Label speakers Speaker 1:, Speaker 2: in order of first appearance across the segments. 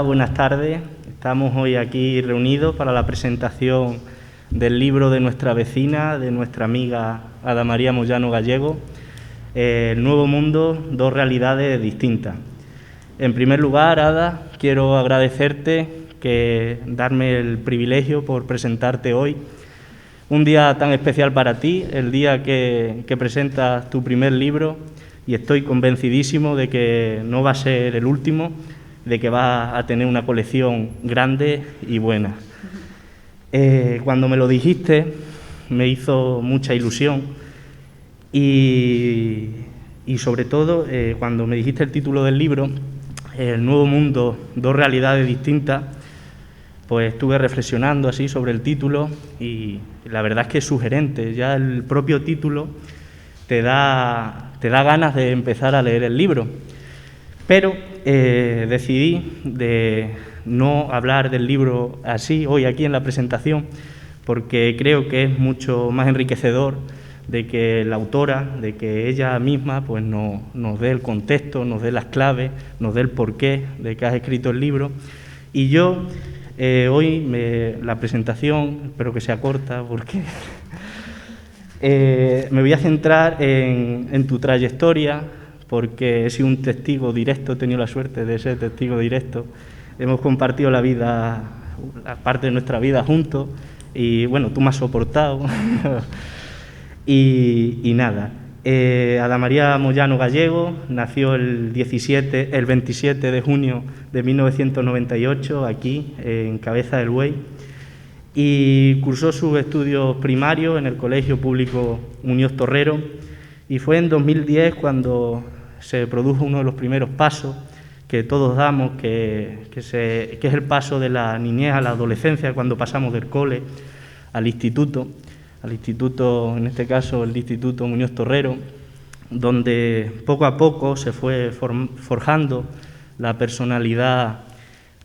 Speaker 1: Hola, buenas tardes. Estamos hoy aquí reunidos para la presentación del libro de nuestra vecina, de nuestra amiga Ada María Moyano Gallego, El nuevo mundo, dos realidades distintas. En primer lugar, Ada, quiero agradecerte darme el privilegio por presentarte hoy. Un día tan especial para ti, el día que presentas tu primer libro, y estoy convencidísimo de que no va a ser el último, de que vas a tener una colección grande y buena. Cuando me lo dijiste, me hizo mucha ilusión y sobre todo, cuando me dijiste el título del libro, El nuevo mundo, dos realidades distintas, pues estuve reflexionando así sobre el título y la verdad es que es sugerente. Ya el propio título te da ganas de empezar a leer el libro. Pero decidí de no hablar del libro así hoy aquí en la presentación, porque creo que es mucho más enriquecedor de que la autora, de que ella misma pues nos dé el contexto, nos dé las claves, nos dé el porqué de que has escrito el libro. Y yo hoy la presentación, espero que sea corta, porque me voy a centrar en tu trayectoria, porque he sido un testigo directo, he tenido la suerte de ser testigo directo. Hemos compartido la vida, la parte de nuestra vida juntos, y bueno, tú me has soportado. y nada, Ada María Moyano Gallego nació el 27 de junio de 1998, aquí, en Cabeza del Buey, y cursó sus estudios primarios en el Colegio Público Muñoz Torrero, y fue en 2010 cuando se produjo uno de los primeros pasos que todos damos, que es el paso de la niñez a la adolescencia, cuando pasamos del cole al instituto, en este caso el Instituto Muñoz Torrero, donde poco a poco se fue forjando la personalidad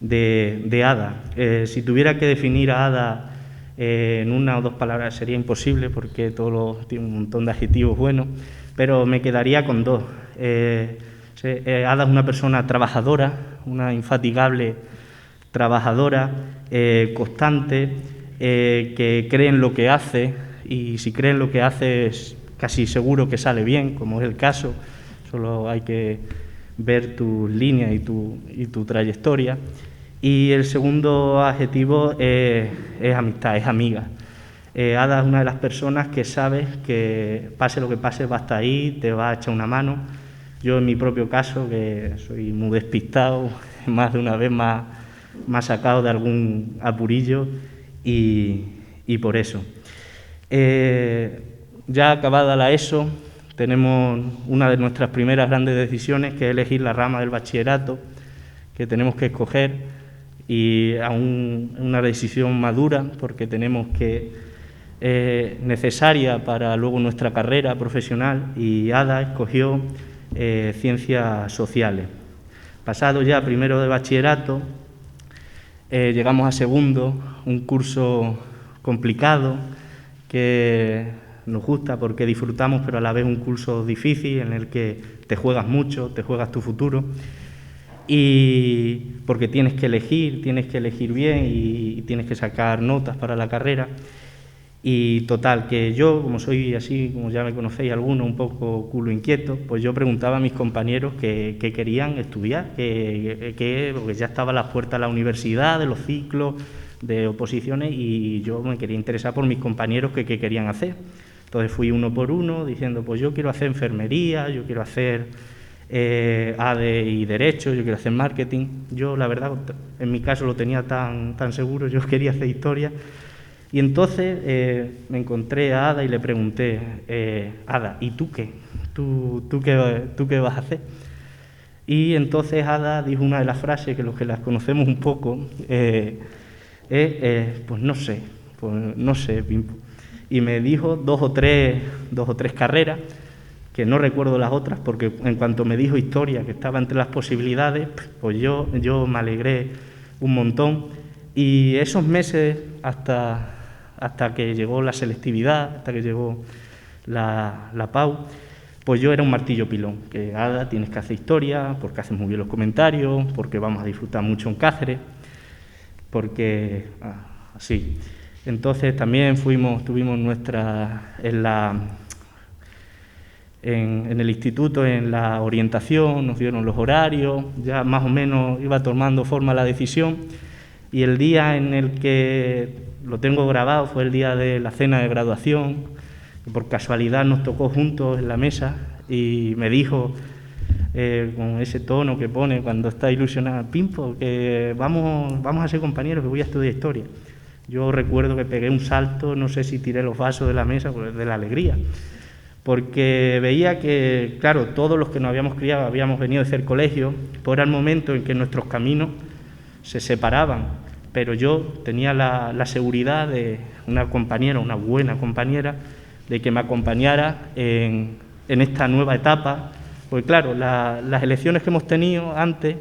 Speaker 1: de Ada. Si tuviera que definir a Ada en una o dos palabras sería imposible, porque tiene un montón de adjetivos buenos, pero me quedaría con dos. Ada es una persona trabajadora, una infatigable trabajadora, constante, que cree en lo que hace, y si cree en lo que hace es casi seguro que sale bien, como es el caso. Solo hay que ver tus líneas y tu trayectoria. Y el segundo adjetivo es amistad, es amiga. Ada es una de las personas que sabes que pase lo que pase va a estar ahí, te va a echar una mano. Yo en mi propio caso, que soy muy despistado, más de una vez me ha sacado de algún apurillo y por eso. Ya acabada la ESO, tenemos una de nuestras primeras grandes decisiones, que es elegir la rama del bachillerato que tenemos que escoger, y aún una decisión madura, porque tenemos que necesaria para luego nuestra carrera profesional, y Ada escogió ciencias sociales. Pasado ya primero de bachillerato, llegamos a segundo, un curso complicado que nos gusta porque disfrutamos, pero a la vez un curso difícil en el que te juegas mucho, te juegas tu futuro, y porque tienes que elegir bien y tienes que sacar notas para la carrera. Y total, que yo, como soy así, como ya me conocéis algunos, un poco culo inquieto, pues yo preguntaba a mis compañeros qué querían estudiar, porque ya estaba a las puertas de la universidad, de los ciclos, de oposiciones, y yo me quería interesar por mis compañeros qué querían hacer. Entonces fui uno por uno diciendo, pues yo quiero hacer enfermería, yo quiero hacer ADE y Derecho, yo quiero hacer marketing. Yo, la verdad, en mi caso lo tenía tan seguro, yo quería hacer historia. Y entonces me encontré a Ada y le pregunté, Ada, ¿y tú qué? ¿Tú qué vas a hacer? Y entonces Ada dijo una de las frases que los que las conocemos un poco, pues no sé, Pimpo. Y me dijo dos o tres carreras, que no recuerdo las otras, porque en cuanto me dijo historia, que estaba entre las posibilidades, pues yo me alegré un montón. Y esos meses hasta que llegó la selectividad, hasta que llegó la PAU, pues yo era un martillo pilón, que Ada, tienes que hacer historia, porque haces muy bien los comentarios, porque vamos a disfrutar mucho en Cáceres, porque así. Entonces también tuvimos en el instituto, en la orientación, nos dieron los horarios, ya más o menos iba tomando forma la decisión, y el día en el que lo tengo grabado fue el día de la cena de graduación, que por casualidad nos tocó juntos en la mesa, y me dijo, con ese tono que pone cuando está ilusionada, Pimpo, que vamos a ser compañeros, que voy a estudiar historia. Yo recuerdo que pegué un salto, no sé si tiré los vasos de la mesa de la alegría, porque veía que, claro, todos los que nos habíamos criado, habíamos venido de hacer colegio, pues era el momento en que nuestros caminos se separaban, pero yo tenía la seguridad de una compañera, una buena compañera, de que me acompañara en esta nueva etapa, porque claro, las elecciones que hemos tenido antes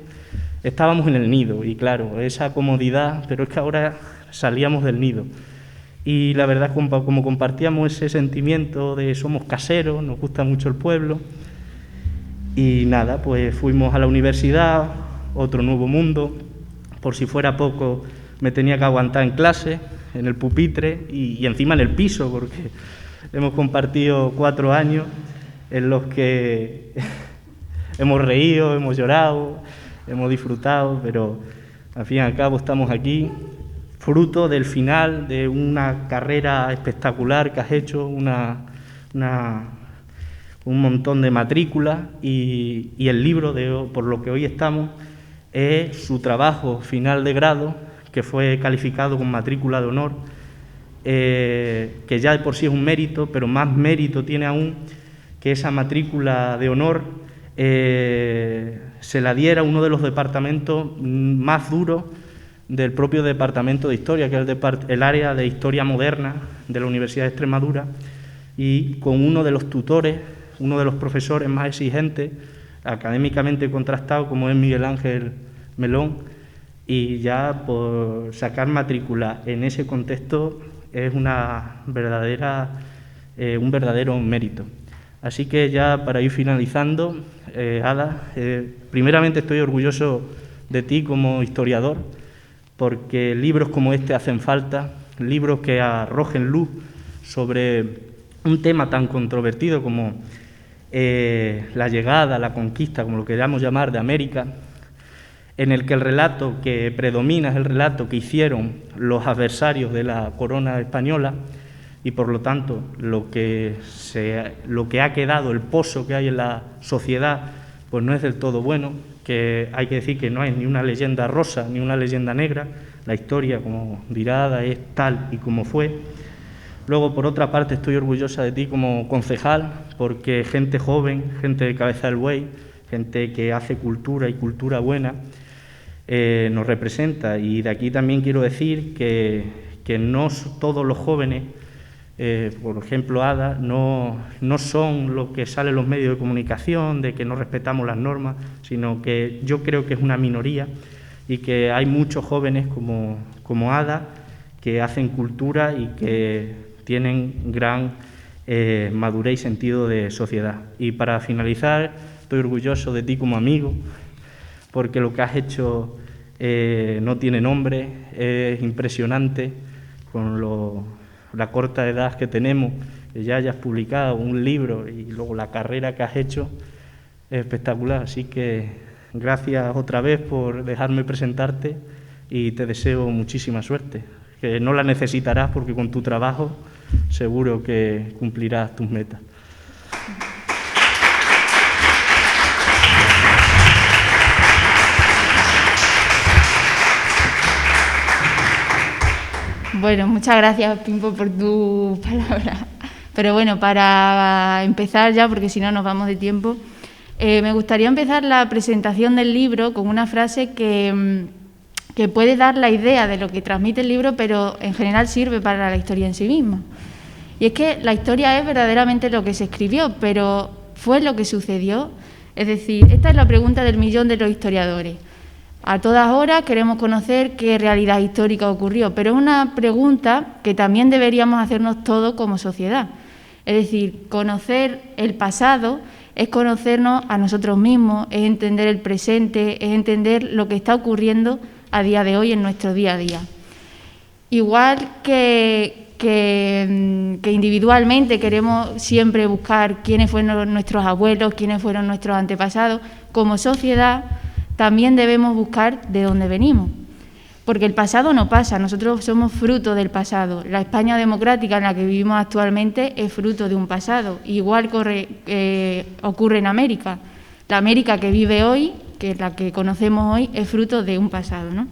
Speaker 1: estábamos en el nido, y claro, esa comodidad, pero es que ahora salíamos del nido. Y la verdad, como compartíamos ese sentimiento de somos caseros, nos gusta mucho el pueblo, y nada, pues fuimos a la universidad, otro nuevo mundo. Por si fuera poco, me tenía que aguantar en clase, en el pupitre y encima en el piso, porque hemos compartido 4 años en los que hemos reído, hemos llorado, hemos disfrutado, pero al fin y al cabo estamos aquí, fruto del final de una carrera espectacular que has hecho, un montón de matrículas, y el libro, por lo que hoy estamos, es su trabajo final de grado, que fue calificado con matrícula de honor, que ya de por sí es un mérito, pero más mérito tiene aún que esa matrícula de honor se la diera uno de los departamentos más duros del propio Departamento de Historia, que es el área de Historia Moderna de la Universidad de Extremadura, y con uno de los tutores, uno de los profesores más exigentes, académicamente contrastado, como es Miguel Ángel Melón, y ya por sacar matrícula en ese contexto es un verdadero mérito. Así que ya para ir finalizando, Ada, primeramente estoy orgulloso de ti como historiador, porque libros como este hacen falta, libros que arrojen luz sobre un tema tan controvertido como la llegada, la conquista, como lo queramos llamar, de América, en el que el relato que predomina es el relato que hicieron los adversarios de la corona española, y por lo tanto lo que ha quedado, el pozo que hay en la sociedad, pues no es del todo bueno, que hay que decir que no hay ni una leyenda rosa ni una leyenda negra, la historia, como dirá Ada, es tal y como fue. Luego, por otra parte, estoy orgullosa de ti como concejal, porque gente joven, gente de Cabeza del Buey, gente que hace cultura y cultura buena, nos representa. Y de aquí también quiero decir que no todos los jóvenes, por ejemplo Ada, no son lo que sale en los medios de comunicación, de que no respetamos las normas, sino que yo creo que es una minoría, y que hay muchos jóvenes como Ada que hacen cultura y que tienen gran madurez y sentido de sociedad. Y para finalizar, estoy orgulloso de ti como amigo, porque lo que has hecho no tiene nombre, es impresionante con la corta edad que tenemos, que ya hayas publicado un libro y luego la carrera que has hecho es espectacular. Así que gracias otra vez por dejarme presentarte y te deseo muchísima suerte, que no la necesitarás porque con tu trabajo seguro que cumplirás tus metas.
Speaker 2: Bueno, muchas gracias, Pimpo, por tu palabra. Pero bueno, para empezar ya, porque si no nos vamos de tiempo, me gustaría empezar la presentación del libro con una frase que puede dar la idea de lo que transmite el libro, pero en general sirve para la historia en sí misma. Y es que la historia es verdaderamente lo que se escribió, pero ¿fue lo que sucedió? Es decir, esta es la pregunta del millón de los historiadores. A todas horas queremos conocer qué realidad histórica ocurrió, pero es una pregunta que también deberíamos hacernos todos como sociedad. Es decir, conocer el pasado es conocernos a nosotros mismos, es entender el presente, es entender lo que está ocurriendo a día de hoy en nuestro día a día. Igual que individualmente queremos siempre buscar quiénes fueron nuestros abuelos, quiénes fueron nuestros antepasados, como sociedad también debemos buscar de dónde venimos. Porque el pasado no pasa, nosotros somos fruto del pasado. La España democrática en la que vivimos actualmente es fruto de un pasado. Igual ocurre en América. La América que vive hoy, que es la que conocemos hoy, es fruto de un pasado, ¿no?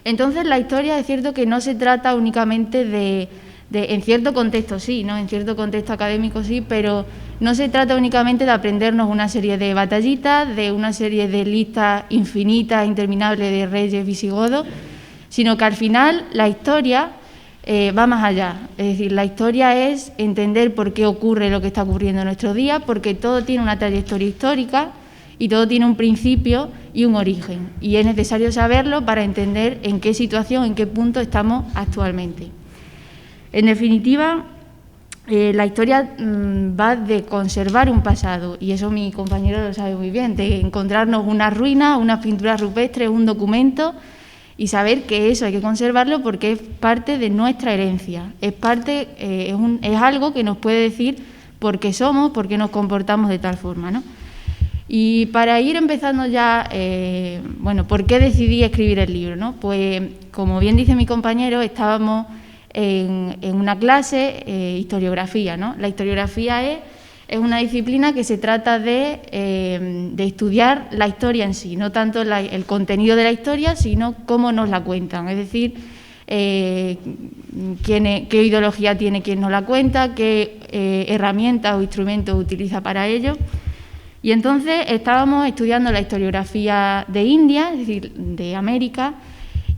Speaker 2: Entonces, la historia es cierto que no se trata únicamente de en cierto contexto sí, ¿no? En cierto contexto académico sí, pero no se trata únicamente de aprendernos una serie de batallitas, de una serie de listas infinitas, interminables de reyes visigodos, sino que al final la historia va más allá. Es decir, la historia es entender por qué ocurre lo que está ocurriendo en nuestros días, porque todo tiene una trayectoria histórica y todo tiene un principio y un origen. Y es necesario saberlo para entender en qué situación, en qué punto estamos actualmente. En definitiva, la historia va de conservar un pasado, y eso mi compañero lo sabe muy bien, de encontrarnos unas ruinas, unas pinturas rupestres, un documento, y saber que eso hay que conservarlo porque es parte de nuestra herencia, es algo que nos puede decir por qué somos, por qué nos comportamos de tal forma, ¿no? Y para ir empezando ya, ¿por qué decidí escribir el libro, ¿no? Pues, como bien dice mi compañero, estábamos en una clase, historiografía, ¿no? La historiografía es una disciplina que se trata de estudiar la historia en sí, no tanto el contenido de la historia, sino cómo nos la cuentan, es decir, qué ideología tiene quien nos la cuenta, qué herramientas o instrumentos utiliza para ello. Y entonces estábamos estudiando la historiografía de India, es decir, de América,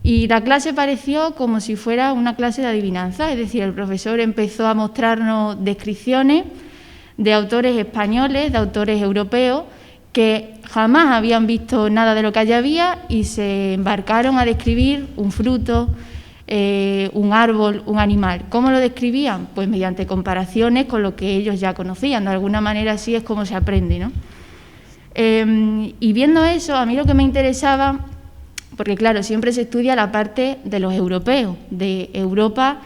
Speaker 2: y la clase pareció como si fuera una clase de adivinanza, es decir, el profesor empezó a mostrarnos descripciones de autores españoles, de autores europeos, que jamás habían visto nada de lo que allí había y se embarcaron a describir un fruto, un árbol, un animal. ¿Cómo lo describían? Pues mediante comparaciones con lo que ellos ya conocían. De alguna manera así es como se aprende, ¿no? Y viendo eso, a mí lo que me interesaba, porque claro, siempre se estudia la parte de los europeos, de Europa,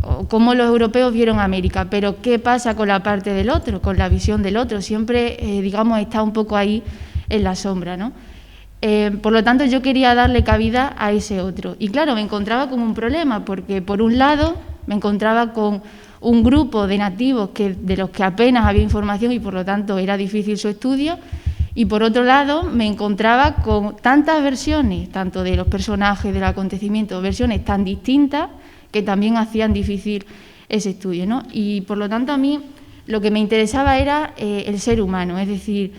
Speaker 2: o cómo los europeos vieron América, pero ¿qué pasa con la parte del otro, con la visión del otro? Siempre, está un poco ahí en la sombra, ¿no? Por lo tanto, yo quería darle cabida a ese otro. Y claro, me encontraba con un problema, porque por un lado me encontraba con un grupo de nativos de los que apenas había información y por lo tanto era difícil su estudio, y por otro lado me encontraba con tantas versiones, tanto de los personajes, del acontecimiento, versiones tan distintas que también hacían difícil ese estudio, ¿no? Y por lo tanto a mí lo que me interesaba era el ser humano, es decir,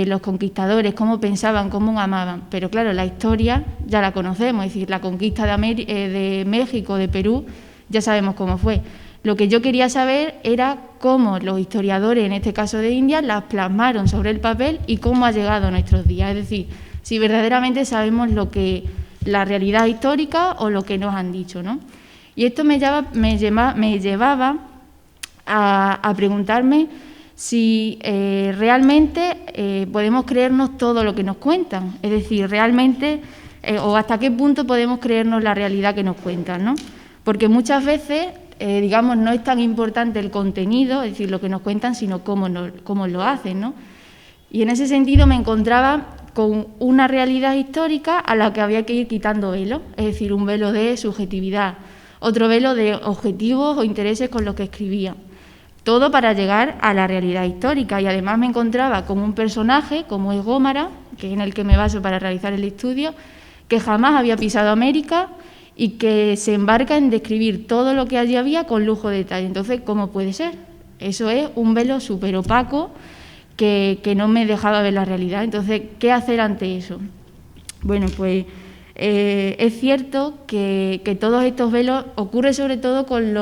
Speaker 2: los conquistadores, cómo pensaban, cómo amaban. Pero claro, la historia ya la conocemos, es decir, la conquista de México, de Perú, ya sabemos cómo fue. Lo que yo quería saber era cómo los historiadores, en este caso de India, las plasmaron sobre el papel y cómo ha llegado a nuestros días. Es decir, si verdaderamente sabemos la realidad histórica o lo que nos han dicho, ¿no? Y esto me llevaba a preguntarme si realmente podemos creernos todo lo que nos cuentan. Es decir, realmente, o hasta qué punto podemos creernos la realidad que nos cuentan, ¿no? Porque muchas veces, no es tan importante el contenido, es decir, lo que nos cuentan, sino cómo lo hacen, ¿no? Y en ese sentido me encontraba con una realidad histórica a la que había que ir quitando velos, es decir, un velo de subjetividad, otro velo de objetivos o intereses con los que escribía. Todo para llegar a la realidad histórica. Y además me encontraba con un personaje, como es Gómara, que es en el que me baso para realizar el estudio, que jamás había pisado América y que se embarca en describir todo lo que allí había con lujo de detalle. Entonces, ¿cómo puede ser? Eso es un velo súper opaco que no me dejaba ver la realidad. Entonces, ¿qué hacer ante eso? Bueno, pues es cierto que todos estos velos ocurre sobre todo con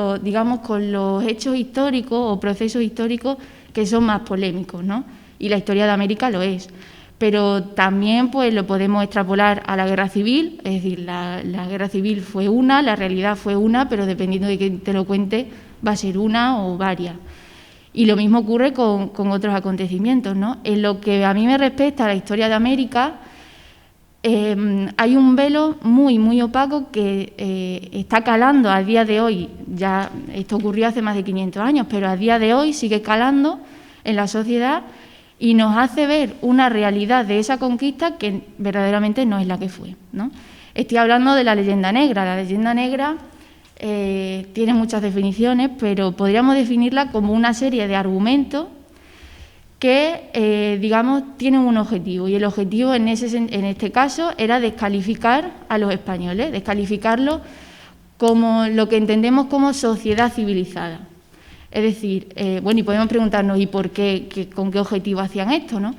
Speaker 2: los hechos históricos o procesos históricos que son más polémicos, ¿no? Y la historia de América lo es. Pero también pues lo podemos extrapolar a la guerra civil, es decir, la guerra civil fue una, la realidad fue una, pero dependiendo de quién te lo cuente, va a ser una o varias. Y lo mismo ocurre con otros acontecimientos, ¿no? En lo que a mí me respecta a la historia de América, hay un velo muy, muy opaco que está calando a día de hoy. Ya esto ocurrió hace más de 500 años, pero a día de hoy sigue calando en la sociedad y nos hace ver una realidad de esa conquista que verdaderamente no es la que fue, ¿no? Estoy hablando de la leyenda negra. La leyenda negra tiene muchas definiciones, pero podríamos definirla como una serie de argumentos que, digamos, tienen un objetivo. Y el objetivo en este caso era descalificar a los españoles, descalificarlos como lo que entendemos como sociedad civilizada. Es decir, bueno, y podemos preguntarnos, ¿y por qué, con qué objetivo hacían esto, no?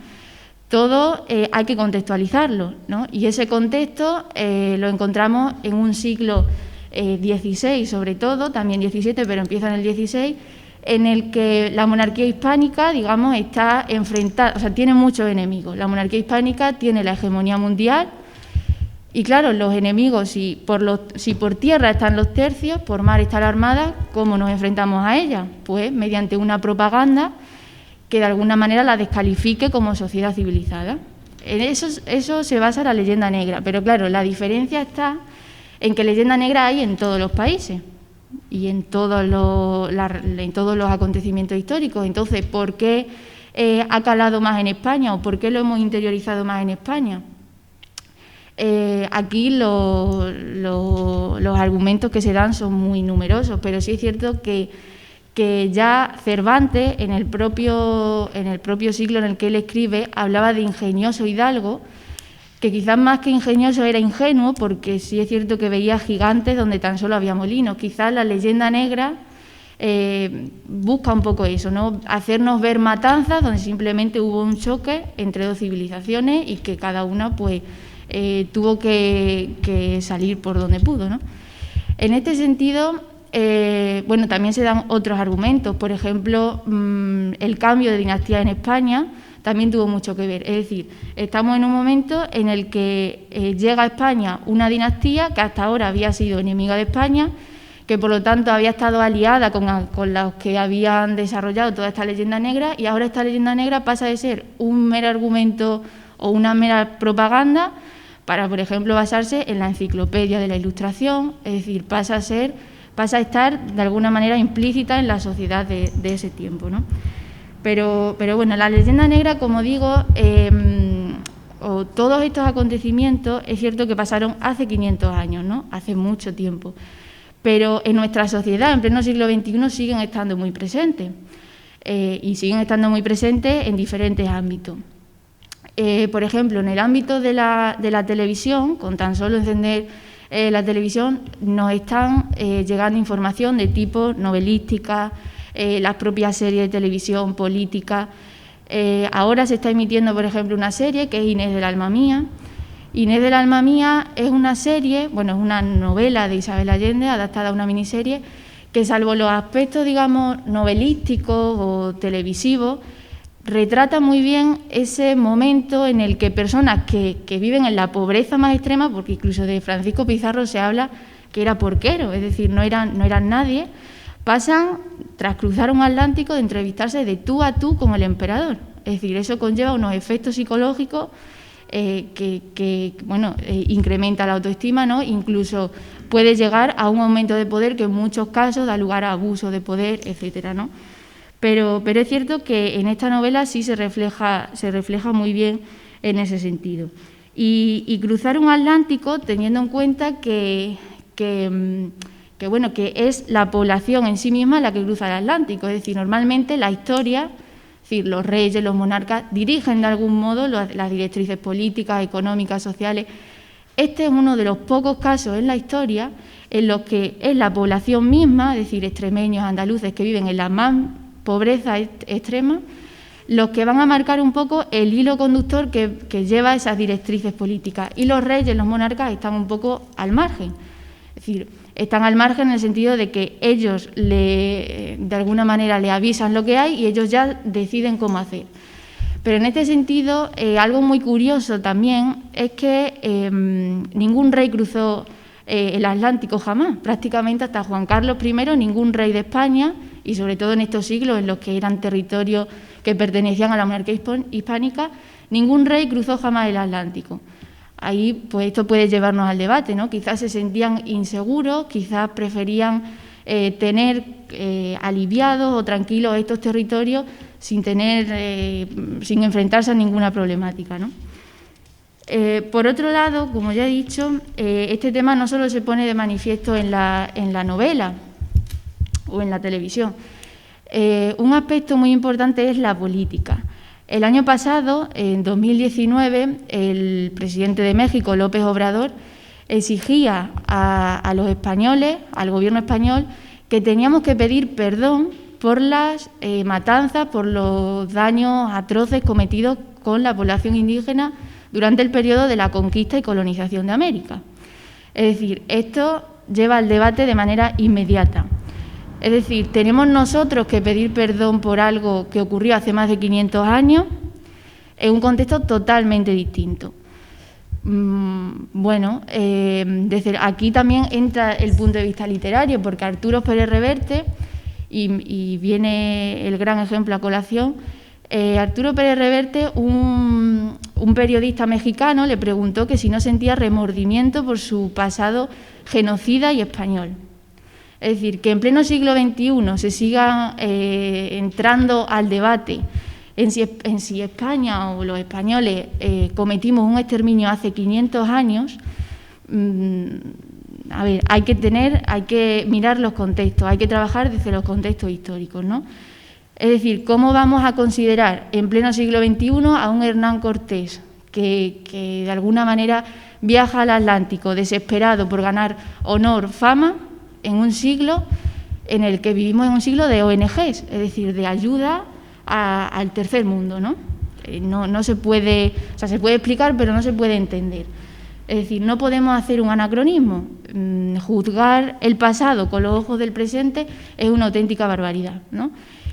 Speaker 2: Todo hay que contextualizarlo, ¿no? Y ese contexto lo encontramos en un siglo XVI, sobre todo, también XVII, pero empieza en el XVI, en el que la monarquía hispánica, digamos, está enfrentada, o sea, tiene muchos enemigos. La monarquía hispánica tiene la hegemonía mundial y, claro, los enemigos, si por tierra están los tercios, por mar está la armada, ¿cómo nos enfrentamos a ella? Pues mediante una propaganda que de alguna manera la descalifique como sociedad civilizada. En eso se basa la leyenda negra, pero claro, la diferencia está en que leyenda negra hay en todos los países y en todos los acontecimientos históricos. Entonces, ¿por qué ha calado más en España o por qué lo hemos interiorizado más en España? Aquí los argumentos que se dan son muy numerosos, pero sí es cierto que ya Cervantes, en el propio siglo en el que él escribe, hablaba de ingenioso hidalgo, que quizás más que ingenioso era ingenuo, porque sí es cierto que veía gigantes donde tan solo había molinos. Quizás la leyenda negra busca un poco eso, ¿no? Hacernos ver matanzas donde simplemente hubo un choque entre dos civilizaciones y que cada una pues tuvo que salir por donde pudo, ¿no? En este sentido, bueno, también se dan otros argumentos. Por ejemplo, el cambio de dinastía en España también tuvo mucho que ver. Es decir, estamos en un momento en el que llega a España una dinastía que hasta ahora había sido enemiga de España, que por lo tanto había estado aliada con los que habían desarrollado toda esta leyenda negra, y ahora esta leyenda negra pasa de ser un mero argumento o una mera propaganda para, por ejemplo, basarse en la enciclopedia de la Ilustración. Es decir, pasa a estar de alguna manera implícita en la sociedad de ese tiempo, ¿no? Pero bueno, la leyenda negra, como digo, o todos estos acontecimientos, es cierto que pasaron hace 500 años, ¿no? Hace mucho tiempo. Pero en nuestra sociedad, en pleno siglo XXI, siguen estando muy presentes. Y siguen estando muy presentes en diferentes ámbitos. Por ejemplo, en el ámbito de la televisión, con tan solo encender la televisión, nos están llegando información de tipo novelística, las propias series de televisión, política. Ahora se está emitiendo, por ejemplo, una serie que es Inés del alma mía. Inés del alma mía es una serie, bueno, es una novela de Isabel Allende adaptada a una miniserie que, salvo los aspectos, digamos, novelísticos o televisivos, retrata muy bien ese momento en el que personas que viven en la pobreza más extrema, porque incluso de Francisco Pizarro se habla que era porquero, es decir, no eran nadie, pasan, tras cruzar un Atlántico, de entrevistarse de tú a tú con el emperador. Es decir, eso conlleva unos efectos psicológicos que incrementa la autoestima, ¿no? Incluso puede llegar a un aumento de poder que en muchos casos da lugar a abuso de poder, etcétera, ¿no? Pero es cierto que en esta novela sí se refleja muy bien en ese sentido. Y cruzar un Atlántico teniendo en cuenta que es la población en sí misma la que cruza el Atlántico. Es decir, normalmente la historia, es decir, los reyes, los monarcas, dirigen de algún modo las directrices políticas, económicas, sociales. Este es uno de los pocos casos en la historia en los que es la población misma, es decir, extremeños, andaluces, que viven en la más pobreza extrema, los que van a marcar un poco el hilo conductor que lleva esas directrices políticas. Y los reyes, los monarcas, están un poco al margen. Es decir, están al margen en el sentido de que ellos de alguna manera le avisan lo que hay y ellos ya deciden cómo hacer. Pero en este sentido, algo muy curioso también es que ningún rey cruzó el Atlántico jamás. Prácticamente hasta Juan Carlos I, ningún rey de España, y sobre todo en estos siglos en los que eran territorios que pertenecían a la monarquía hispánica, ningún rey cruzó jamás el Atlántico. Ahí, pues esto puede llevarnos al debate, ¿no? Quizás se sentían inseguros, quizás preferían tener aliviados o tranquilos estos territorios sin enfrentarse a ninguna problemática, ¿no? Por otro lado, como ya he dicho, este tema no solo se pone de manifiesto en la novela o en la televisión. Un aspecto muy importante es la política. El año pasado, en 2019, el presidente de México, López Obrador, exigía a los españoles, al gobierno español, que teníamos que pedir perdón por las matanzas, por los daños atroces cometidos con la población indígena durante el periodo de la conquista y colonización de América. Es decir, esto lleva al debate de manera inmediata. Es decir, tenemos nosotros que pedir perdón por algo que ocurrió hace más de 500 años en un contexto totalmente distinto. Bueno, desde aquí también entra el punto de vista literario, porque Arturo Pérez Reverte, y viene el gran ejemplo a colación, Arturo Pérez Reverte, un periodista mexicano, le preguntó que si no sentía remordimiento por su pasado genocida y español. Es decir, que en pleno siglo XXI se siga entrando al debate en si España o los españoles cometimos un exterminio hace 500 años. A ver, hay que mirar los contextos, hay que trabajar desde los contextos históricos, ¿no? Es decir, ¿cómo vamos a considerar en pleno siglo XXI a un Hernán Cortés que de alguna manera viaja al Atlántico desesperado por ganar honor, fama, en un siglo en el que vivimos en un siglo de ONGs, es decir, de ayuda al tercer mundo, ¿no? No se puede, o sea, se puede explicar, pero no se puede entender. Es decir, no podemos hacer un anacronismo. Juzgar el pasado con los ojos del presente es una auténtica barbaridad, ¿no?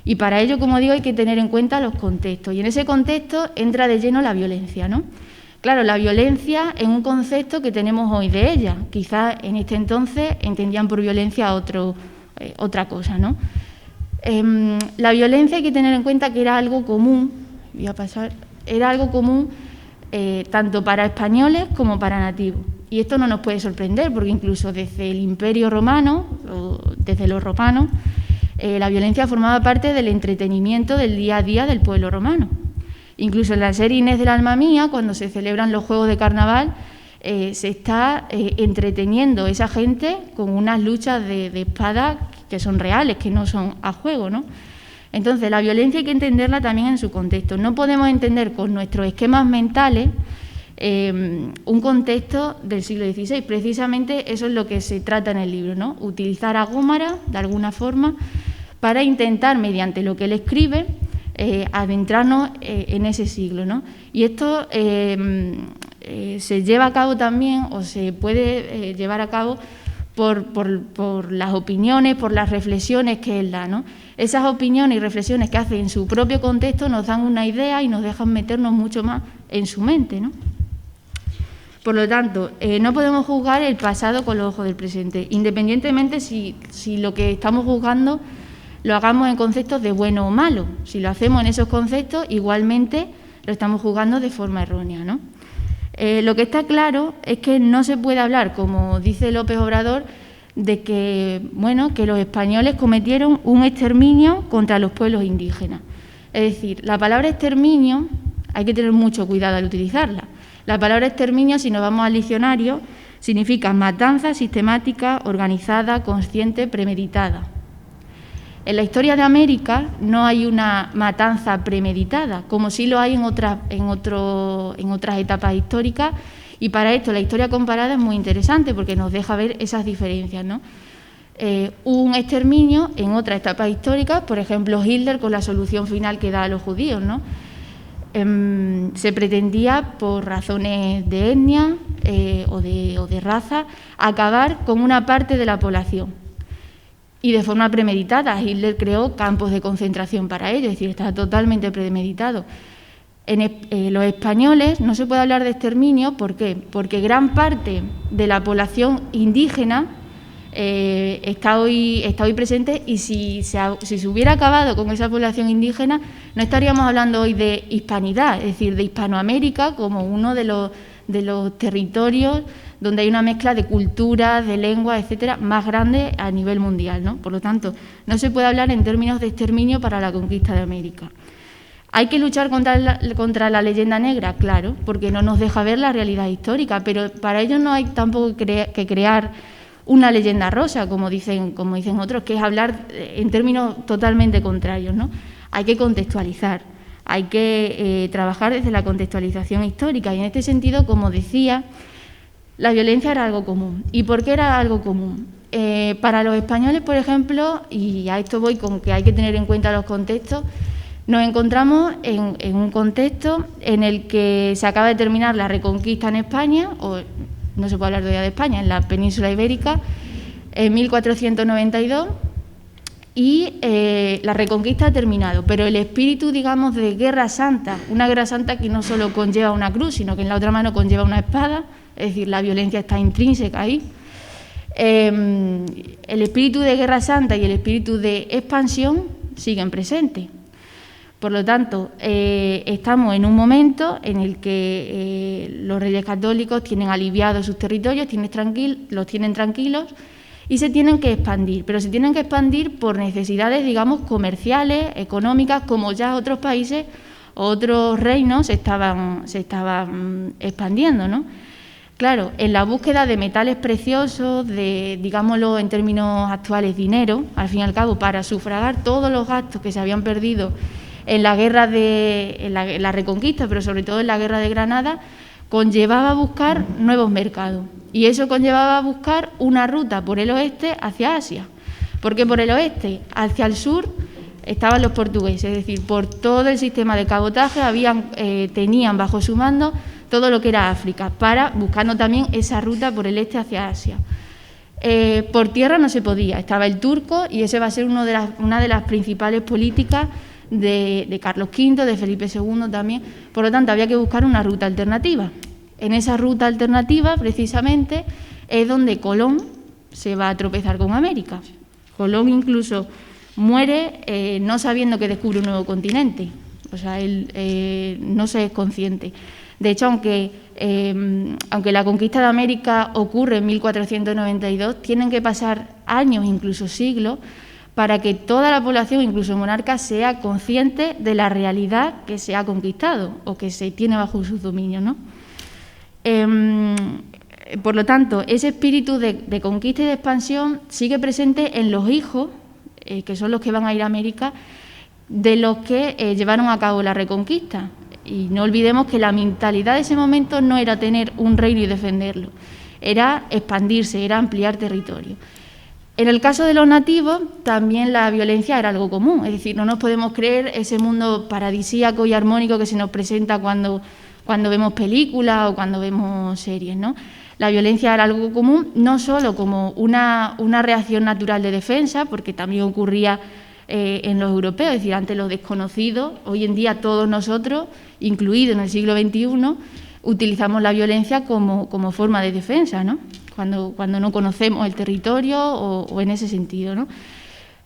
Speaker 2: Y para ello, como digo, hay que tener en cuenta los contextos. Y en ese contexto entra de lleno la violencia, ¿no? Claro, la violencia en un concepto que tenemos hoy de ella. Quizás en este entonces entendían por violencia otra cosa, ¿no? La violencia hay que tener en cuenta que era algo común, era algo común tanto para españoles como para nativos. Y esto no nos puede sorprender, porque incluso desde el Imperio Romano, o desde los romanos, la violencia formaba parte del entretenimiento del día a día del pueblo romano. Incluso en la serie Inés del alma mía, cuando se celebran los Juegos de Carnaval, se está entreteniendo esa gente con unas luchas de espada que son reales, que no son a juego, ¿no? Entonces, la violencia hay que entenderla también en su contexto. No podemos entender con nuestros esquemas mentales un contexto del siglo XVI. Precisamente eso es lo que se trata en el libro, ¿no? Utilizar a Gómara, de alguna forma, para intentar, mediante lo que él escribe, adentrarnos en ese siglo, ¿no? Y esto se lleva a cabo también, o se puede llevar a cabo por las opiniones, por las reflexiones que él da, ¿no? Esas opiniones y reflexiones que hace en su propio contexto nos dan una idea y nos dejan meternos mucho más en su mente, ¿no? Por lo tanto, no podemos juzgar el pasado con los ojos del presente, independientemente si lo que estamos juzgando lo hagamos en conceptos de bueno o malo. Si lo hacemos en esos conceptos, igualmente lo estamos juzgando de forma errónea, ¿no? Lo que está claro es que no se puede hablar, como dice López Obrador, de que los españoles cometieron un exterminio contra los pueblos indígenas. Es decir, la palabra exterminio hay que tener mucho cuidado al utilizarla. La palabra exterminio, si nos vamos al diccionario, significa matanza sistemática, organizada, consciente, premeditada. En la historia de América no hay una matanza premeditada, como sí lo hay en otras etapas históricas, y para esto la historia comparada es muy interesante porque nos deja ver esas diferencias, ¿no? Hubo un exterminio en otras etapas históricas, por ejemplo Hitler con la solución final que da a los judíos, ¿no? Se pretendía, por razones de etnia o de raza, acabar con una parte de la población. Y de forma premeditada, Hitler creó campos de concentración para ello, es decir, estaba totalmente premeditado. Los españoles no se puede hablar de exterminio, ¿por qué? Porque gran parte de la población indígena está hoy presente, y si se hubiera acabado con esa población indígena, no estaríamos hablando hoy de hispanidad, es decir, de Hispanoamérica como uno de los territorios donde hay una mezcla de culturas, de lenguas, etcétera, más grande a nivel mundial, ¿no? Por lo tanto, no se puede hablar en términos de exterminio para la conquista de América. ¿Hay que luchar contra la leyenda negra? Claro, porque no nos deja ver la realidad histórica, pero para ello no hay tampoco que crear una leyenda rosa, como dicen otros, que es hablar en términos totalmente contrarios, ¿no? Hay que contextualizar, hay que trabajar desde la contextualización histórica, y en este sentido, como decía, la violencia era algo común. ¿Y por qué era algo común? Para los españoles, por ejemplo, y a esto voy con que hay que tener en cuenta los contextos, nos encontramos en un contexto en el que se acaba de terminar la Reconquista en España, o no se puede hablar todavía de España, en la península ibérica, en 1492, y la Reconquista ha terminado, pero el espíritu, digamos, de guerra santa, una guerra santa que no solo conlleva una cruz, sino que en la otra mano conlleva una espada, es decir, la violencia está intrínseca ahí. El espíritu de guerra santa y el espíritu de expansión siguen presentes. Por lo tanto, estamos en un momento en el que los reyes católicos tienen aliviados sus territorios, los tienen tranquilos y se tienen que expandir, pero se tienen que expandir por necesidades, digamos, comerciales, económicas, como ya otros países, otros reinos se estaban expandiendo, ¿no? Claro, en la búsqueda de metales preciosos, de, digámoslo en términos actuales, dinero, al fin y al cabo, para sufragar todos los gastos que se habían perdido en la guerra en la Reconquista, pero sobre todo en la guerra de Granada, conllevaba buscar nuevos mercados. Y eso conllevaba buscar una ruta por el oeste hacia Asia. Porque por el oeste, hacia el sur, estaban los portugueses, es decir, por todo el sistema de cabotaje tenían bajo su mando todo lo que era África, buscando también esa ruta por el este hacia Asia. Por tierra no se podía, estaba el turco, y ese va a ser una de las principales políticas de Carlos V, de Felipe II también. Por lo tanto, había que buscar una ruta alternativa. En esa ruta alternativa, precisamente, es donde Colón se va a tropezar con América. Colón incluso muere no sabiendo que descubre un nuevo continente. O sea, él no se es consciente. De hecho, aunque la conquista de América ocurre en 1492, tienen que pasar años, incluso siglos, para que toda la población, incluso el monarca, sea consciente de la realidad que se ha conquistado o que se tiene bajo sus dominios, ¿no? Por lo tanto, ese espíritu de conquista y de expansión sigue presente en los hijos, que son los que van a ir a América, de los que llevaron a cabo la Reconquista. Y no olvidemos que la mentalidad de ese momento no era tener un reino y defenderlo, era expandirse, era ampliar territorio. En el caso de los nativos, también la violencia era algo común, es decir, no nos podemos creer ese mundo paradisíaco y armónico que se nos presenta cuando vemos películas o cuando vemos series, ¿no? La violencia era algo común, no solo como una reacción natural de defensa, porque también ocurría en los europeos, es decir, ante los desconocidos. Hoy en día todos nosotros, incluidos en el siglo XXI, utilizamos la violencia como forma de defensa, ¿no? Cuando no conocemos el territorio o en ese sentido, ¿no?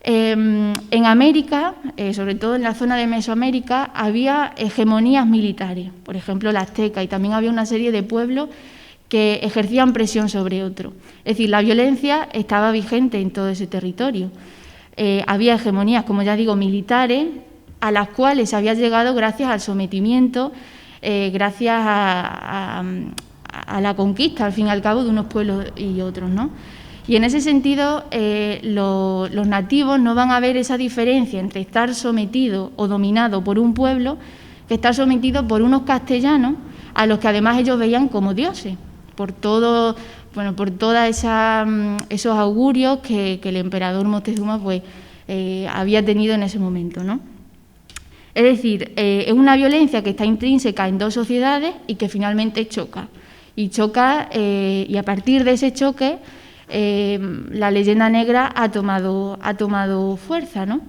Speaker 2: En América, sobre todo en la zona de Mesoamérica, había hegemonías militares, por ejemplo la azteca, y también había una serie de pueblos que ejercían presión sobre otros. Es decir, la violencia estaba vigente en todo ese territorio. Había hegemonías, como ya digo, militares, a las cuales había llegado gracias al sometimiento, gracias a la conquista, al fin y al cabo, de unos pueblos y otros, ¿no? Y en ese sentido, los nativos no van a ver esa diferencia entre estar sometido o dominado por un pueblo que estar sometido por unos castellanos a los que además ellos veían como dioses, por todos esos augurios que el emperador Moctezuma pues, había tenido en ese momento, ¿no? Es decir, es una violencia que está intrínseca en dos sociedades y que finalmente choca. Y a partir de ese choque, la leyenda negra ha tomado fuerza, ¿no?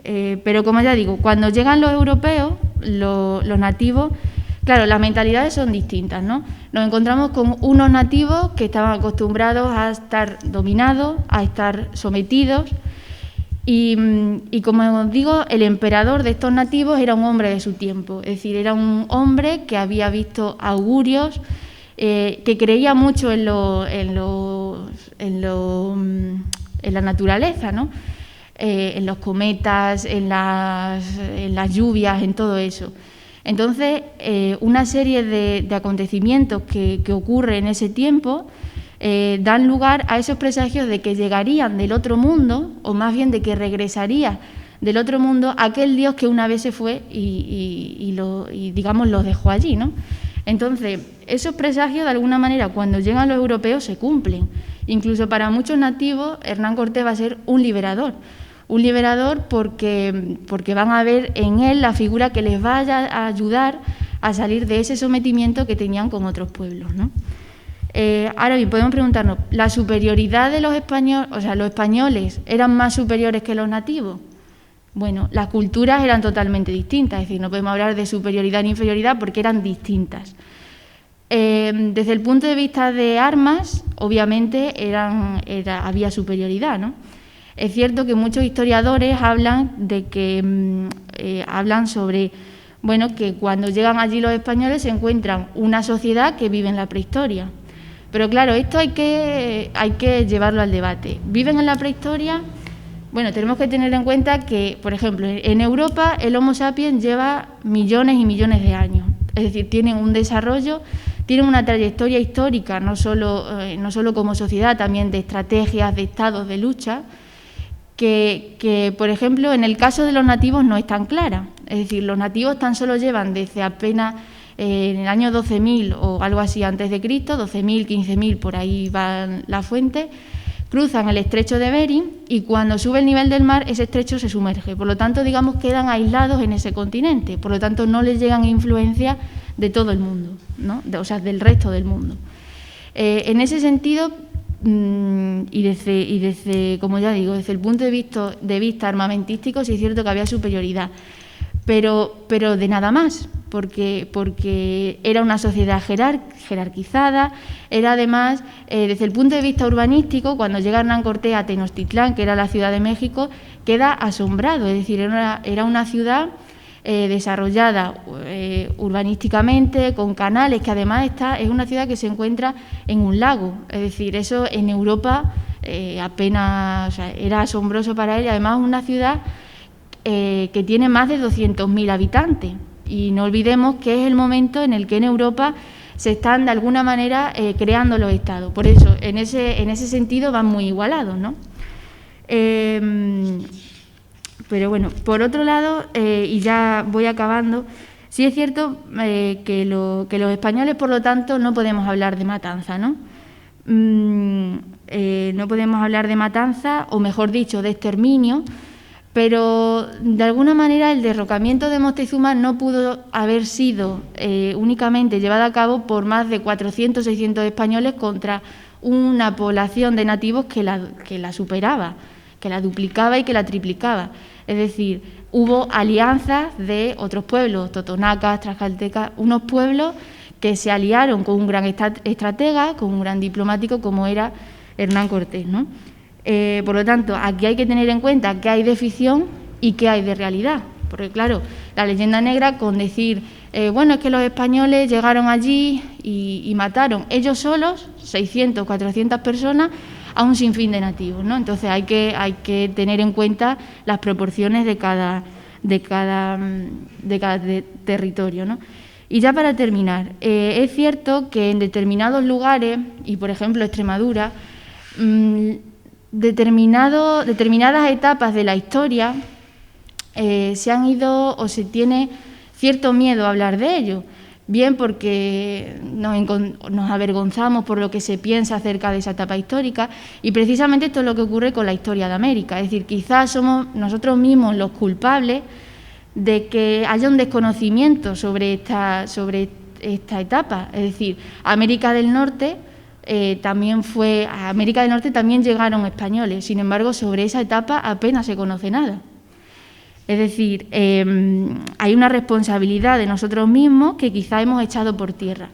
Speaker 2: Pero como ya digo, cuando llegan los europeos, los nativos, claro, las mentalidades son distintas, ¿no? Nos encontramos con unos nativos que estaban acostumbrados a estar dominados, a estar sometidos, y como os digo, el emperador de estos nativos era un hombre de su tiempo, es decir, era un hombre que había visto augurios, que creía mucho en la naturaleza, ¿no? En los cometas, en las lluvias, en todo eso. Entonces, una serie de acontecimientos que ocurren en ese tiempo dan lugar a esos presagios de que llegarían del otro mundo, o más bien de que regresaría del otro mundo aquel Dios que una vez se fue y digamos, los dejó allí, ¿no? Entonces, esos presagios, de alguna manera, cuando llegan los europeos, se cumplen. Incluso para muchos nativos, Hernán Cortés va a ser un liberador porque van a ver en él la figura que les vaya a ayudar a salir de ese sometimiento que tenían con otros pueblos, ¿no? Ahora bien, podemos preguntarnos, ¿la superioridad de los españoles, o sea, los españoles eran más superiores que los nativos? Bueno, las culturas eran totalmente distintas, es decir, no podemos hablar de superioridad ni inferioridad porque eran distintas. Desde el punto de vista de armas, obviamente había superioridad, ¿no? Es cierto que muchos historiadores hablan sobre, bueno, que cuando llegan allí los españoles se encuentran una sociedad que vive en la prehistoria. Pero claro, esto hay que llevarlo al debate. ¿Viven en la prehistoria? Bueno, tenemos que tener en cuenta que, por ejemplo, en Europa el Homo sapiens lleva millones y millones de años. Es decir, tienen un desarrollo, tienen una trayectoria histórica, no solo como sociedad, también de estrategias, de estados de lucha, que, por ejemplo, en el caso de los nativos no es tan clara. Es decir, los nativos tan solo llevan desde apenas en el año 12.000 o algo así antes de Cristo, 12.000, 15.000, por ahí van las fuentes, cruzan el estrecho de Bering y cuando sube el nivel del mar ese estrecho se sumerge. Por lo tanto, digamos, quedan aislados en ese continente. Por lo tanto, no les llegan influencias de todo el mundo, ¿no? O sea, del resto del mundo. En ese sentido, y desde, como ya digo, desde el punto de vista armamentístico, sí es cierto que había superioridad, pero de nada más, porque era una sociedad jerarquizada, era además, desde el punto de vista urbanístico, cuando llega Hernán Cortés a Tenochtitlán, que era la Ciudad de México, queda asombrado, es decir, era una ciudad desarrollada urbanísticamente, con canales, que además es una ciudad que se encuentra en un lago, es decir, eso en Europa apenas, o sea, era asombroso para él, y además una ciudad que tiene más de 200.000 habitantes, y no olvidemos que es el momento en el que en Europa se están de alguna manera creando los estados, por eso en ese sentido van muy igualados, ¿no? Pero bueno, por otro lado, y ya voy acabando, sí es cierto que los españoles, por lo tanto, no podemos hablar de matanza, ¿no? No podemos hablar de matanza, o mejor dicho, de exterminio, pero de alguna manera el derrocamiento de Moctezuma no pudo haber sido únicamente llevado a cabo por más de 400 o 600 españoles contra una población de nativos que la superaba, que la duplicaba y que la triplicaba. Es decir, hubo alianzas de otros pueblos, totonacas, tlaxcaltecas, unos pueblos que se aliaron con un gran estratega, con un gran diplomático como era Hernán Cortés, ¿no? Por lo tanto, aquí hay que tener en cuenta qué hay de ficción y qué hay de realidad. Porque, claro, la leyenda negra con decir, bueno, es que los españoles llegaron allí y mataron ellos solos, 600, 400 personas, a un sinfín de nativos, ¿no? Entonces hay que tener en cuenta las proporciones de cada territorio, ¿no? Y ya para terminar, es cierto que en determinados lugares, y por ejemplo Extremadura, determinadas etapas de la historia se han ido o se tiene cierto miedo a hablar de ello, bien porque nos avergonzamos por lo que se piensa acerca de esa etapa histórica, y precisamente esto es lo que ocurre con la historia de América, es decir, quizás somos nosotros mismos los culpables de que haya un desconocimiento sobre esta etapa, es decir, América del Norte a América del Norte también llegaron españoles, sin embargo, sobre esa etapa apenas se conoce nada. Es decir, hay una responsabilidad de nosotros mismos que quizá hemos echado por tierra.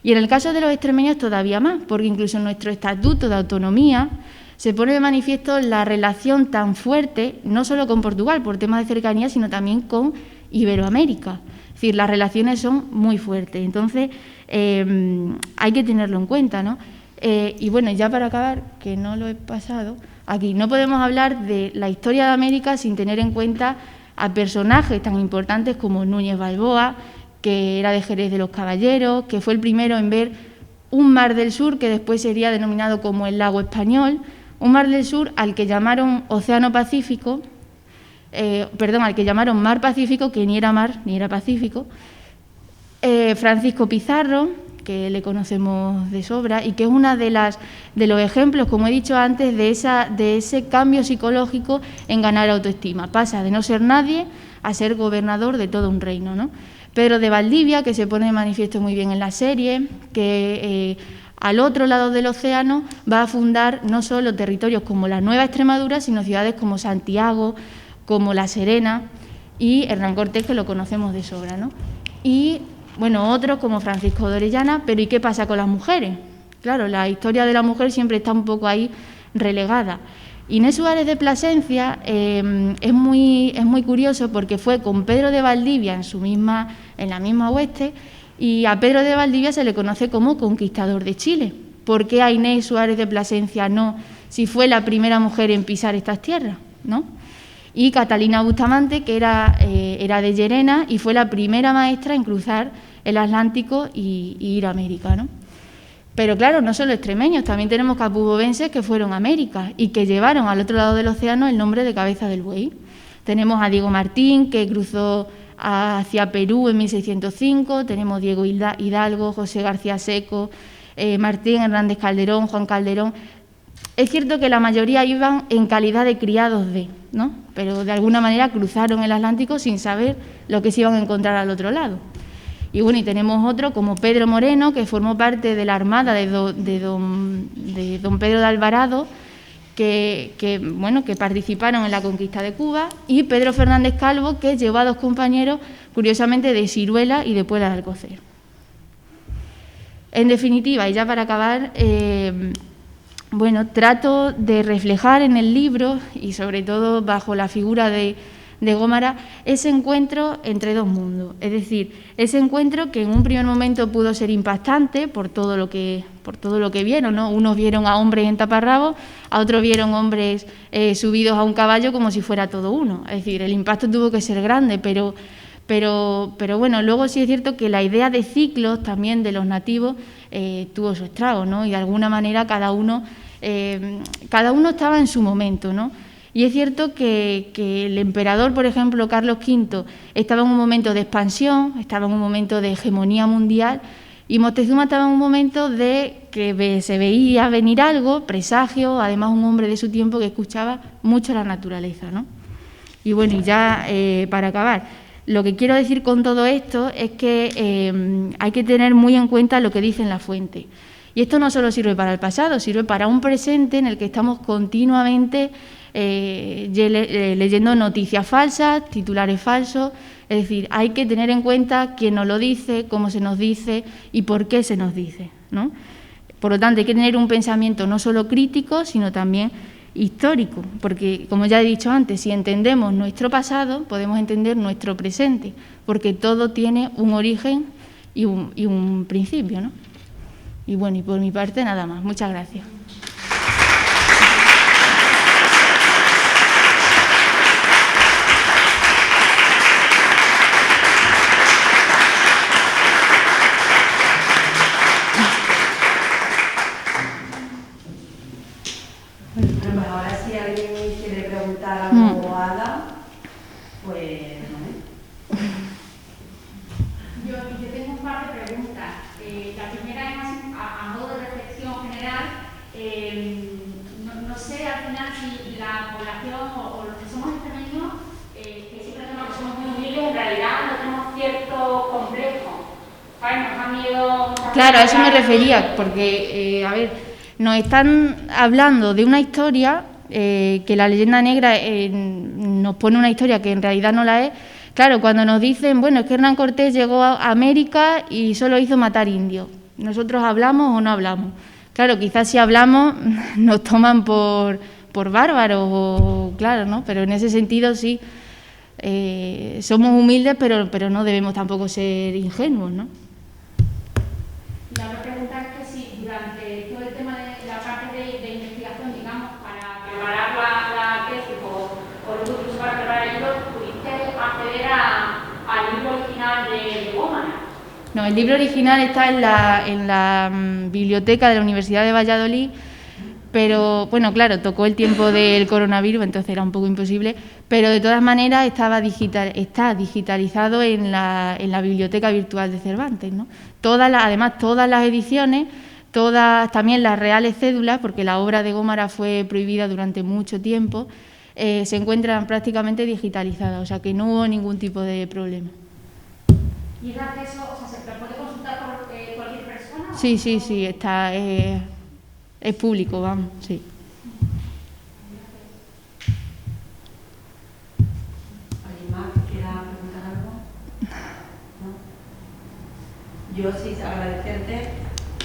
Speaker 2: Y en el caso de los extremeños todavía más, porque incluso en nuestro estatuto de autonomía se pone de manifiesto la relación tan fuerte, no solo con Portugal por temas de cercanía, sino también con Iberoamérica. Es decir, las relaciones son muy fuertes. Entonces, hay que tenerlo en cuenta, ¿no? Y bueno, ya para acabar, que no lo he pasado, aquí no podemos hablar de la historia de América sin tener en cuenta a personajes tan importantes como Núñez Balboa, que era de Jerez de los Caballeros, que fue el primero en ver un mar del sur que después sería denominado como el lago Español, un mar del sur al que llamaron Océano Pacífico, al que llamaron Mar Pacífico, que ni era mar ni era Pacífico. Francisco Pizarro, que le conocemos de sobra y que es una de los ejemplos, como he dicho antes, de ese cambio psicológico en ganar autoestima. Pasa de no ser nadie a ser gobernador de todo un reino, ¿no? Pedro de Valdivia, que se pone de manifiesto muy bien en la serie, que al otro lado del océano va a fundar no solo territorios como la Nueva Extremadura, sino ciudades como Santiago, como La Serena, y Hernán Cortés, que lo conocemos de sobra, ¿no? Y, bueno, otros como Francisco de Orellana. Pero ¿y qué pasa con las mujeres? Claro, la historia de la mujer siempre está un poco ahí relegada. Inés Suárez de Plasencia es muy curioso porque fue con Pedro de Valdivia en la misma hueste, y a Pedro de Valdivia se le conoce como conquistador de Chile. ¿Por qué a Inés Suárez de Plasencia no, si fue la primera mujer en pisar estas tierras, ¿no? Y Catalina Bustamante, que era de Llerena y fue la primera maestra en cruzar el Atlántico y ir a América, ¿no? Pero claro, no solo extremeños, también tenemos capubovenses que fueron a América y que llevaron al otro lado del océano el nombre de Cabeza del Buey. Tenemos a Diego Martín, que cruzó hacia Perú en 1605, tenemos Diego Hidalgo, José García Seco, Martín Hernández Calderón, Juan Calderón. Es cierto que la mayoría iban en calidad de criados ¿no? Pero de alguna manera cruzaron el Atlántico sin saber lo que se iban a encontrar al otro lado. Y bueno, y tenemos otro como Pedro Moreno, que formó parte de la armada de don Pedro de Alvarado, que participaron en la conquista de Cuba, y Pedro Fernández Calvo, que llevó a dos compañeros, curiosamente, de Ciruela y de Puebla de Alcocer. En definitiva, y ya para acabar, trato de reflejar en el libro, y sobre todo bajo la figura de Gómara, ese encuentro entre dos mundos. Es decir, ese encuentro que en un primer momento pudo ser impactante por todo lo que vieron, ¿no? Unos vieron a hombres en taparrabos, a otros vieron hombres subidos a un caballo como si fuera todo uno. Es decir, el impacto tuvo que ser grande, pero bueno, luego sí es cierto que la idea de ciclos también de los nativos tuvo su estrago, ¿no? Y de alguna manera cada uno estaba en su momento, ¿no? Y es cierto que el emperador, por ejemplo, Carlos V, estaba en un momento de expansión, estaba en un momento de hegemonía mundial, y Moctezuma estaba en un momento de que se veía venir algo, presagio, además un hombre de su tiempo que escuchaba mucho la naturaleza, ¿no? Y bueno, y ya para acabar, lo que quiero decir con todo esto es que hay que tener muy en cuenta lo que dicen las fuentes. Y esto no solo sirve para el pasado, sirve para un presente en el que estamos continuamente leyendo noticias falsas, titulares falsos. Es decir, hay que tener en cuenta quién nos lo dice, cómo se nos dice y por qué se nos dice, ¿no? Por lo tanto, hay que tener un pensamiento no solo crítico, sino también histórico, porque, como ya he dicho antes, si entendemos nuestro pasado, podemos entender nuestro presente, porque todo tiene un origen y un principio, ¿no? Y bueno, y por mi parte nada más. Muchas gracias.
Speaker 3: Ahora si alguien quiere preguntar algo a Ada, pues
Speaker 4: yo tengo un par de preguntas. La primera es a modo de reflexión general. No sé al final si la población o los que somos extremeños, que siempre decimos que somos muy humildes, en realidad no tenemos cierto complejo. ¿Sabes? Nos da miedo.
Speaker 2: Claro, a eso me refería, porque, nos están hablando de una historia que la leyenda negra nos pone una historia que en realidad no la es. Claro, cuando nos dicen, bueno, es que Hernán Cortés llegó a América y solo hizo matar indios, ¿nosotros hablamos o no hablamos? Claro, quizás si hablamos nos toman por bárbaros, o, claro, ¿no? Pero en ese sentido sí, somos humildes, pero no debemos tampoco ser ingenuos, ¿no?
Speaker 4: La otra pregunta es que si durante todo el tema de la parte de investigación, digamos, para preparar la tesis o luego incluso para preparar el libro, pudiste acceder al libro original de Gómara.
Speaker 2: No, el libro original está en la biblioteca de la Universidad de Valladolid, pero bueno, claro, tocó el tiempo del coronavirus, entonces era un poco imposible, pero de todas maneras está digitalizado en la biblioteca virtual de Cervantes, ¿no? Además, todas las ediciones, también las reales cédulas, porque la obra de Gómara fue prohibida durante mucho tiempo, se encuentran prácticamente digitalizadas, o sea que no hubo ningún tipo de problema.
Speaker 4: ¿Y el acceso, o sea, se puede consultar por cualquier persona?
Speaker 2: Sí, está, es público, vamos, sí.
Speaker 3: ¿Alguien más que quiera preguntar algo? ¿No? Yo sí agradecerte,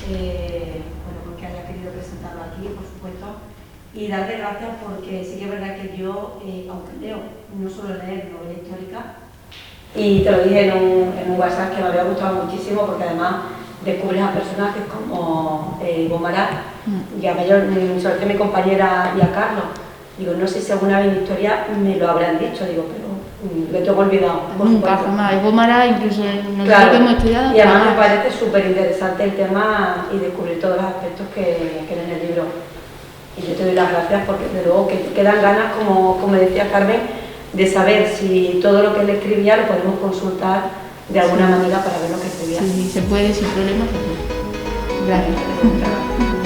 Speaker 3: bueno, porque haya querido presentarlo aquí, por supuesto, y darte gracias porque sí que es verdad que yo, aunque leo, no suelo leer novela histórica, y te lo dije en un WhatsApp que me había gustado muchísimo porque además descubres a personajes como Gómara, y a mayor, sobre todo a mi compañera y a Carlos, digo, no sé si alguna vez en historia me lo habrán dicho, digo, pero lo tengo olvidado.
Speaker 2: Nunca, jamás. Gómara, incluso nosotros
Speaker 3: claro,
Speaker 2: que hemos estudiado.
Speaker 3: Y además me parece súper interesante el tema y descubrir todos los aspectos que en el libro. Y yo te doy las gracias porque desde luego que quedan ganas, como decía Carmen, de saber si todo lo que él escribía lo podemos consultar de alguna manera para ver lo que escribía.
Speaker 2: Sí, se puede, sin problema. Gracias.